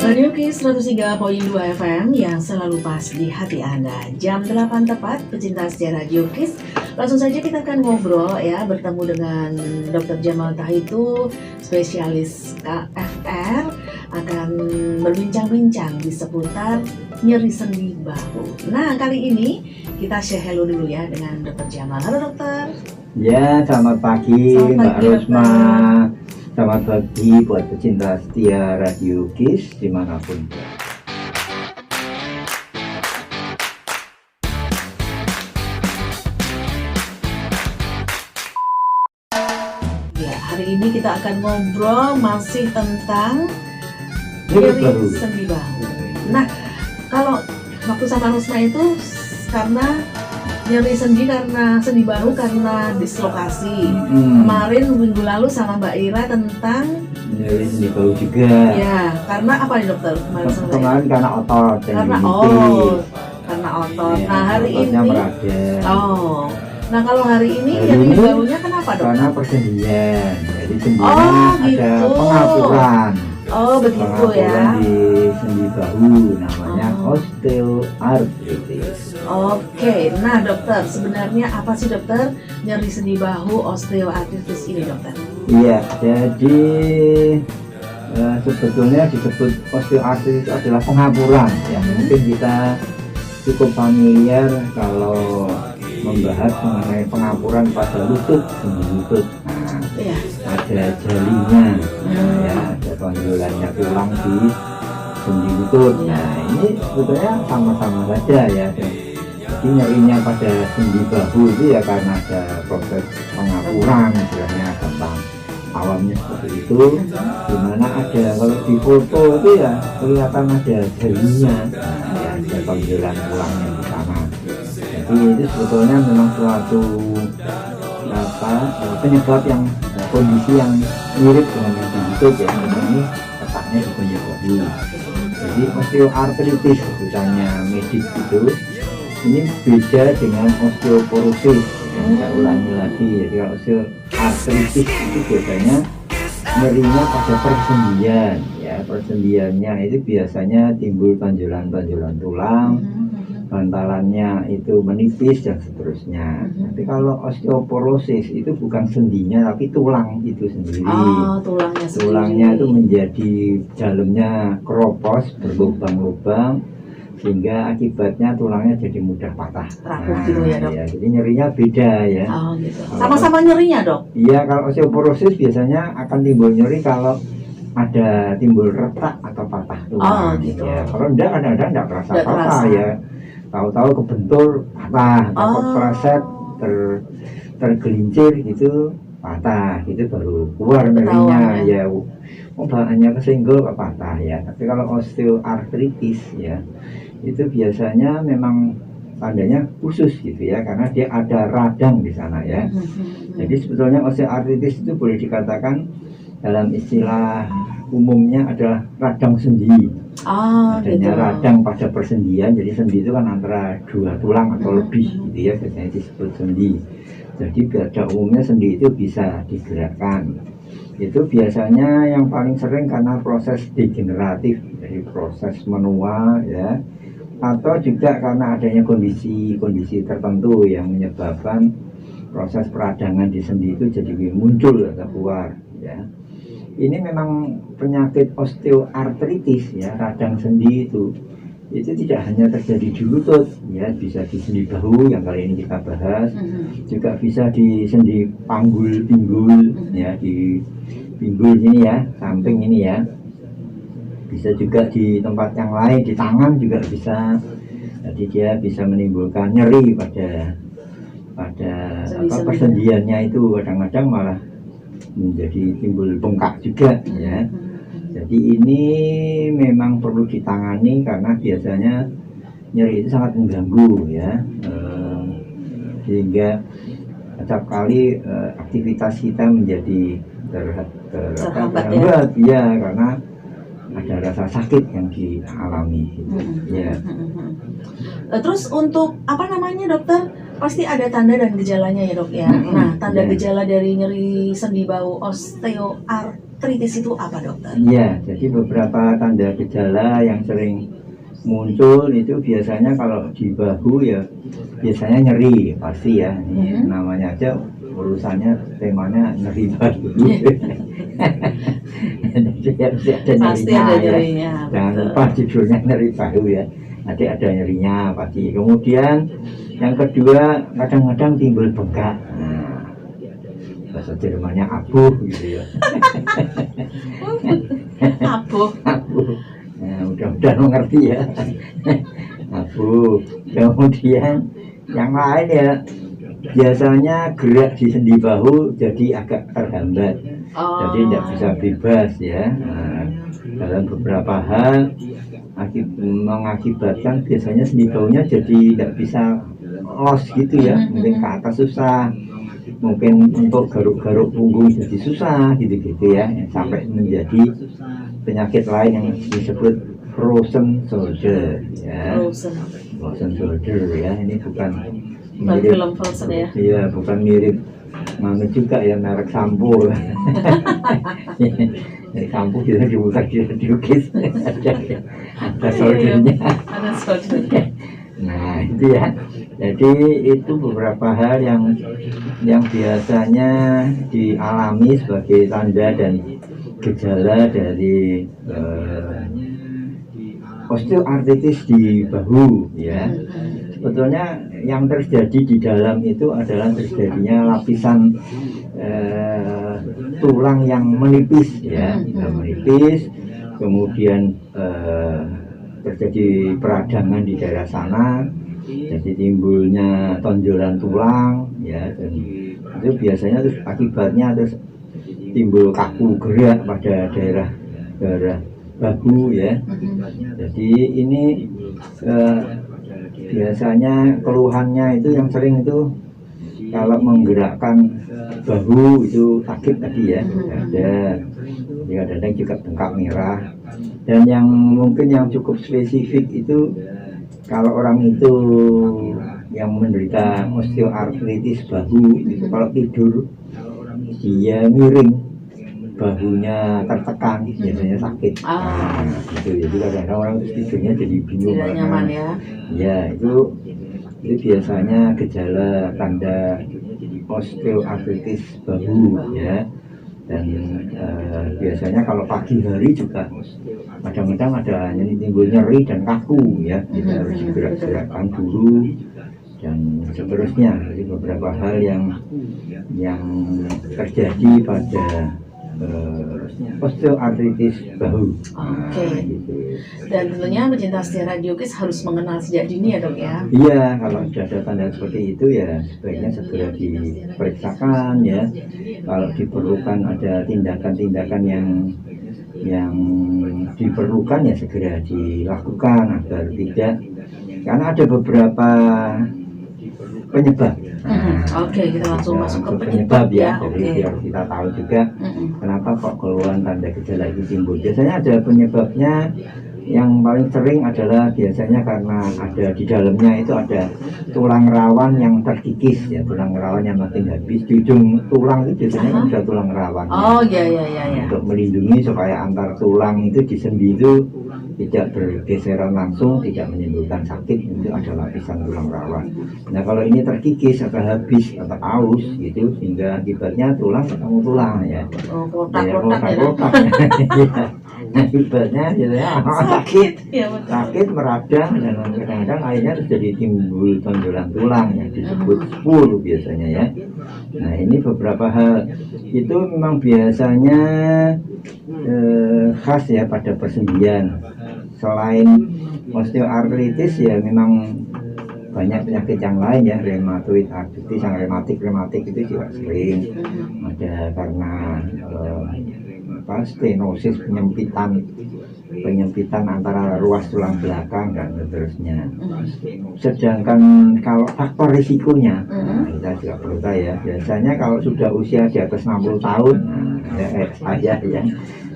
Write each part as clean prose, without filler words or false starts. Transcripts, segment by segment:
Radio Kiss 103.2 FM yang selalu pas di hati Anda. Jam 8 tepat, pecinta setia Radio Kiss. Langsung saja kita akan ngobrol ya, bertemu dengan Dr. Jamal Tahitu, spesialis KFR, akan berbincang-bincang di seputar nyeri sendi bahu. Nah, kali ini kita say hello dulu ya dengan Dr. Jamal. Halo dokter. Ya, selamat pagi Mbak Rosma. Selamat pagi buat pecinta setia Radio Kiss dimanapun. Ya, hari ini kita akan ngobrol masih tentang nyeri sendi bahu. Nah, kalau waktu sama Rosma itu karena nyeri sendi bahu karena dislokasi. Kemarin minggu lalu sama Mbak Ira tentang nyeri sendi bahu juga. Ya, karena apa nih dokter? Kemarin karena otot. Karena otot. Nah, hari ini Nah, kalau hari ini nyeri bahunya kenapa dokter? Karena persendian. Jadi sendinya ada pengapuran. Oh, begitu ya. Di sendi bahu namanya osteoartritis. Oke, nah dokter, sebenarnya apa sih dokter nyeri sendi bahu osteoartritis ini dokter? Iya, jadi sebetulnya disebut osteoartritis adalah pengapuran ya. Mungkin kita cukup familiar kalau membahas mengenai pengapuran pada lutut, sendi lutut. Nah, ada jalinya, ya, ada tonjolannya tulang di sendi lutut. Nah, ini sebetulnya sama-sama saja ya. Jadi nyerinya pada sendi bahu itu ya karena ada proses pengapuran, istilahnya gampang awamnya seperti itu. Dimana ada, kalau di foto itu ya kelihatan ada jalinya, ya, ada tonjolan tulangnya di sana. Jadi itu sebetulnya memang suatu penyebab yang kondisi yang mirip dengan yang di lutut ya. Ini letaknya di sendi bahu. Jadi osteoartritis sebutannya medis itu. Ini beda dengan osteoporosis. Saya ulangi lagi. Jadi kalau osteoartritis itu biasanya nyerinya pada persendian ya. Persendiannya itu biasanya timbul tonjolan-tonjolan tulang, bantalannya itu menipis dan seterusnya. Tapi kalau osteoporosis itu bukan sendinya tapi tulang itu sendiri. Tulangnya itu menjadi dalamnya keropos, berlubang-lubang, sehingga akibatnya tulangnya jadi mudah patah. Gitu ya dok? Ya, jadi nyerinya beda ya. Gitu. Sama-sama nyerinya dok? Iya, kalau osteoporosis biasanya akan timbul nyeri kalau ada timbul retak atau patah tulang. Gitu. Ya, kalau enggak, kadang-kadang enggak terasa patah ya. Tahu-tahu kebentur patah, atau preset tergelincir gitu patah, gitu baru keluar nyerinya ya. Bahannya kesenggol patah ya. Tapi kalau osteoartritis ya, itu biasanya memang tandanya khusus gitu ya, karena dia ada radang di sana ya. Jadi sebetulnya osteoartritis itu boleh dikatakan dalam istilah umumnya adalah radang sendi. Adanya gitu. Radang pada persendian. Jadi sendi itu kan antara dua tulang atau lebih gitu ya, biasanya disebut sendi. Jadi pada umumnya sendi itu bisa digerakkan. Itu biasanya yang paling sering karena proses degeneratif, jadi proses menua ya, atau juga karena adanya kondisi tertentu yang menyebabkan proses peradangan di sendi itu jadi muncul atau keluar ya. Ini memang penyakit osteoartritis ya, radang sendi itu tidak hanya terjadi di lutut ya, bisa di sendi bahu yang kali ini kita bahas, juga bisa di sendi pinggul ya, di pinggul ini ya, samping ini ya, bisa juga di tempat yang lain, di tangan juga bisa. Jadi dia bisa menimbulkan nyeri pada persendiannya itu, kadang-kadang malah menjadi timbul bengkak juga ya. Jadi ini memang perlu ditangani karena biasanya nyeri itu sangat mengganggu ya, sehingga setiap kali aktivitas kita menjadi terhambat ya, karena ada rasa sakit yang dialami gitu. Ya. Terus untuk apa namanya dokter, pasti ada tanda dan gejalanya ya dok ya. Nah, tanda gejala dari nyeri sendi bahu osteoartritis artritis itu apa, dokter? Iya, jadi beberapa tanda gejala yang sering muncul itu biasanya kalau di bahu ya biasanya nyeri pasti ya. Namanya aja urusannya temanya nyeri bahu. Jadi harus ada Pasti nyerinya, ada ya. nyerinya. Jangan betul. lupa judulnya nyeri bahu ya. Nanti ada nyerinya pasti. Kemudian yang kedua kadang-kadang timbul bengkak. Nah, bahasa Jermannya abuh gitu ya. Abuh. Abuh. Nah, mudah-mudahan mengerti ya. Abuh. Kemudian yang lain ya biasanya gerak di sendi bahu jadi agak terhambat. Jadi tidak bisa bebas ya. Nah, dalam beberapa hal mengakibatkan biasanya sendi bahunya jadi tidak bisa los gitu ya. Mungkin ke atas susah, mungkin untuk garuk-garuk punggung jadi susah gitu-gitu ya, sampai menjadi penyakit lain yang disebut frozen shoulder ya. Frozen shoulder ya, ini bukan mirip film Frozen ya. Iya, bukan mirip mana juga ya, merek sampo. Ini sampo kita dibuka diukis ada shouldernya. Ada shouldernya. Nah itu ya, jadi itu beberapa hal yang biasanya dialami sebagai tanda dan gejala dari osteoartritis di bahu ya. Sebetulnya yang terjadi di dalam itu adalah terjadinya lapisan tulang yang menipis ya, menipis, kemudian terjadi peradangan di daerah sana, jadi timbulnya tonjolan tulang ya, dan itu biasanya terus akibatnya terus timbul kaku gerak pada daerah bahu ya. Jadi ini biasanya keluhannya itu yang sering itu kalau menggerakkan bahu itu sakit tadi ya, ada kadang-kadang juga bengkak merah. Dan yang mungkin yang cukup spesifik itu kalau orang itu yang menderita osteoartritis bahu itu kalau tidur dia miring, bahunya tertekan, biasanya sakit. Nah, gitu. Jadi kadang-kadang orang tidurnya jadi bingung, tidak nyaman ya. Ya itu biasanya gejala tanda osteoartritis bahu ya. Dan biasanya kalau pagi hari juga kadang-kadang ada timbul nyeri dan kaku ya, kita harus gerak-gerakkan dulu dan seterusnya. Jadi beberapa hal yang terjadi pada osteoartritis bahu. Oke. Gitu. Dan tentunya pecinta setia Radio Kiss harus mengenal sejak dini ya, Dok ya. Iya, kalau sudah ada tanda seperti itu ya sebaiknya segera diperiksakan ya. Kalau diperlukan ada tindakan-tindakan yang diperlukan ya segera dilakukan agar tidak, karena ada beberapa penyebab. Oke, kita langsung masuk ke penyebab ya. ya. Jadi biar kita tahu juga kenapa kok keluhan tanda gejala itu timbul. Biasanya ada penyebabnya. Yang paling sering adalah biasanya karena ada di dalamnya itu ada tulang rawan yang terkikis ya, tulang rawan yang makin habis. Di ujung tulang itu biasanya kan ada tulang rawan. Oh ya. Untuk melindungi supaya antar tulang itu di sendi itu tidak bergeseran langsung, tidak menimbulkan sakit, itu ada lapisan tulang rawan. Nah kalau ini terkikis atau habis atau aus gitu, sehingga akibatnya tulang ketemu tulang ya. Oh, kotak-kotak ya. Akibatnya biasanya sakit, ya, sakit meradang dan kadang-kadang akhirnya terjadi timbul tonjolan tulang yang disebut spur biasanya ya. Nah ini beberapa hal itu memang biasanya khas ya pada persendian. Selain osteoartritis ya memang banyak penyakit yang lain ya, rheumatoid arthritis, yang rematik itu juga sering ada karena stenosis, penyempitan antara ruas tulang belakang dan seterusnya. Sedangkan kalau faktor risikonya, kita juga perlu tahu ya, biasanya kalau sudah usia di atas 60 tahun, saya ya,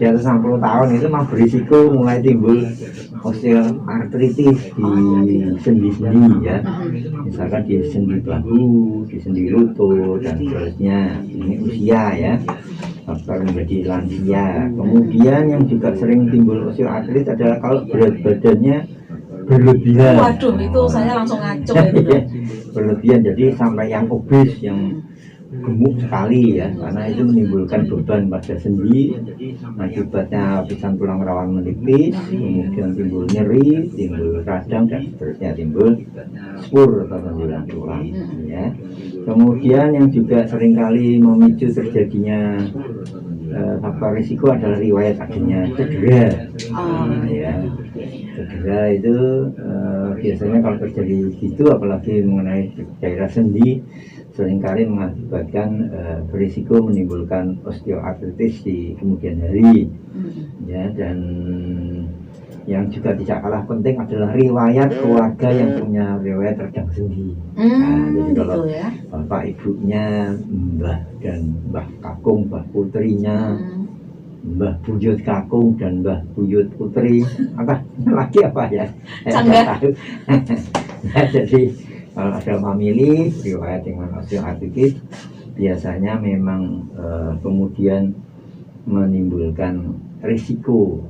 di atas 60 tahun itu mah berisiko mulai timbul osteoartritis di sendi-sendi ya, misalkan di sendi bahu, di sendi lutut dan seterusnya. Ini usia ya. faktor menjadi lansia. Kemudian yang juga sering timbul osteoartritis adalah kalau berat badannya berlebihan. Waduh, itu saya langsung ngaco itu dok. Berlebihan, jadi sampai yang obes, yang gemuk sekali ya, karena itu menimbulkan beban pada sendi, akibatnya lapisan tulang rawan menipis, kemudian timbul nyeri, timbul radang dan seterusnya, timbul spur atau benjolan tulang ya. Kemudian yang juga seringkali memicu terjadinya faktor risiko adalah riwayat adanya cedera. Ya, cedera itu biasanya kalau terjadi gitu, apalagi mengenai daerah sendi, seringkali mengakibatkan berisiko menimbulkan osteoartritis di kemudian hari ya. Dan yang juga tidak kalah penting adalah riwayat keluarga yang punya riwayat radang sendi. Jadi kalau gitu ya. bapak ibunya mbah dan mbah kakung, mbah putrinya, mbah buyut kakung dan mbah buyut putri, apa lagi apa ya? Canggah. Tahu. Ya, jadi kalau ada famili riwayat dengan osteoartritis, biasanya memang kemudian menimbulkan risiko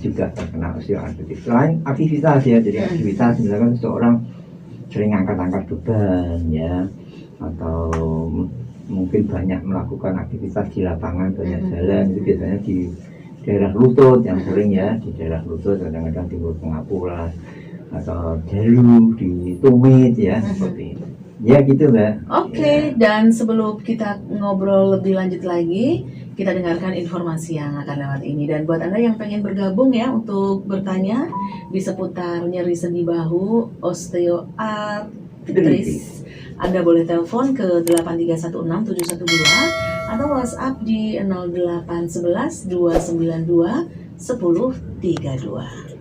juga terkena osteoartritis. Selain aktivitas ya, jadi aktivitas misalkan seseorang sering angkat-angkat beban ya, atau mungkin banyak melakukan aktivitas di lapangan, banyak jalan, itu biasanya di daerah lutut yang sering ya, di daerah lutut kadang-kadang timbul pengapuran atau jalu di tumit ya, seperti itu. Ya gitu Mbak. Oke, dan sebelum kita ngobrol lebih lanjut lagi, kita dengarkan informasi yang akan lewat ini. Dan buat Anda yang pengen bergabung ya untuk bertanya di seputar nyeri sendi bahu, osteoartritis, Anda boleh telepon ke 8316712 atau WhatsApp di 0811 292 1032.